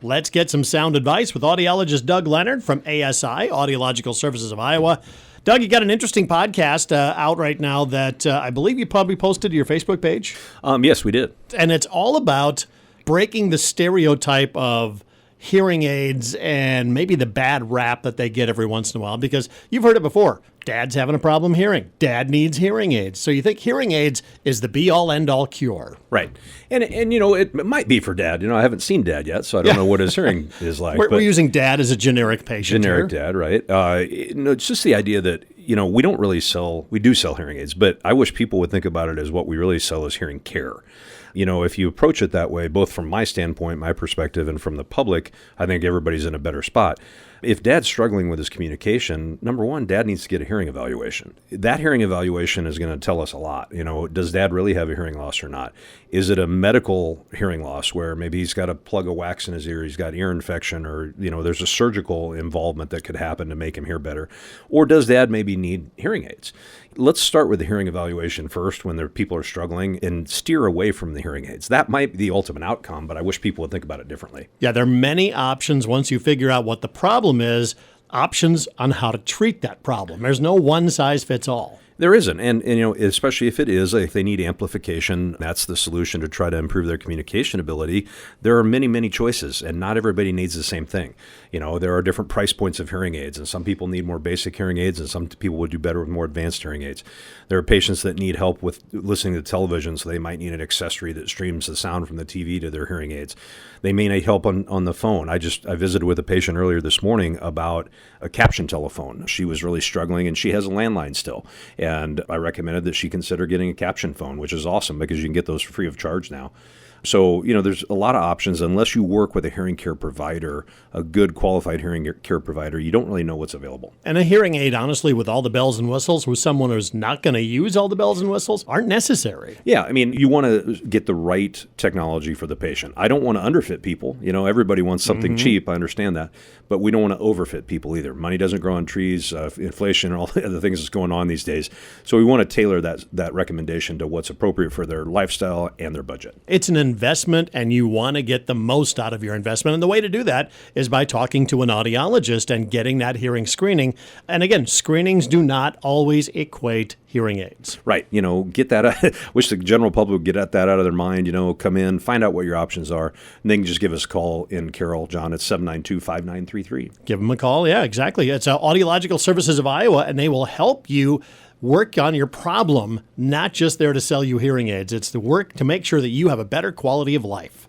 Let's get some sound advice with audiologist Doug Leonard from ASI, Audiological Services of Iowa. Doug, you got an interesting podcast out right now that I believe you probably posted to your Facebook page. Yes, we did. And it's all about breaking the stereotype of hearing aids and maybe the bad rap that they get every once in a while, because you've heard it before. Dad's having a problem hearing. Dad needs hearing aids. So you think hearing aids is the be-all, end-all cure. Right. And it might be for Dad. I haven't seen Dad yet, so I don't know what his hearing is like. We're using Dad as a generic patient. Generic Dad, right? It's just the idea that, we don't really we do sell hearing aids, but I wish people would think about it as what we really sell is hearing care. If you approach it that way, both from my standpoint, my perspective, and from the public, I think everybody's in a better spot. If Dad's struggling with his communication, number one, Dad needs to get a hearing evaluation. That hearing evaluation is going to tell us a lot. Does Dad really have a hearing loss or not? Is it a medical hearing loss where maybe he's got a plug of wax in his ear, he's got ear infection, or, there's a surgical involvement that could happen to make him hear better? Or does Dad maybe need hearing aids? Let's start with the hearing evaluation first when people are struggling and steer away from the hearing aids. That might be the ultimate outcome, but I wish people would think about it differently. Yeah, there are many options once you figure out what the problem is, options on how to treat that problem. There's no one size fits all. There isn't. And especially if they need amplification, that's the solution to try to improve their communication ability. There are many, many choices, and not everybody needs the same thing. There are different price points of hearing aids, and some people need more basic hearing aids, and some people would do better with more advanced hearing aids. There are patients that need help with listening to television, so they might need an accessory that streams the sound from the TV to their hearing aids. They may need help on the phone. I visited with a patient earlier this morning about a caption telephone. She was really struggling, and she has a landline still. And I recommended that she consider getting a caption phone, which is awesome because you can get those free of charge now. So, there's a lot of options. Unless you work with a hearing care provider, a good qualified hearing care provider, you don't really know what's available. And a hearing aid, honestly, with all the bells and whistles, with someone who's not going to use all the bells and whistles, aren't necessary. Yeah, you want to get the right technology for the patient. I don't want to underfit people. Everybody wants something cheap. I understand that. But we don't want to overfit people either. Money doesn't grow on trees, inflation, and all the other things that's going on these days. So we want to tailor that recommendation to what's appropriate for their lifestyle and their budget. It's an investment, and you want to get the most out of your investment. And the way to do that is by talking to an audiologist and getting that hearing screening. And again, screenings do not always equate hearing aids. Right. Get that. Wish the general public would get that out of their mind. Come in, find out what your options are, and then just give us a call in Carroll, John, at 792-5933. Give them a call. Yeah, exactly. It's Audiological Services of Iowa, and they will help you work on your problem, not just there to sell you hearing aids. It's the work to make sure that you have a better quality of life.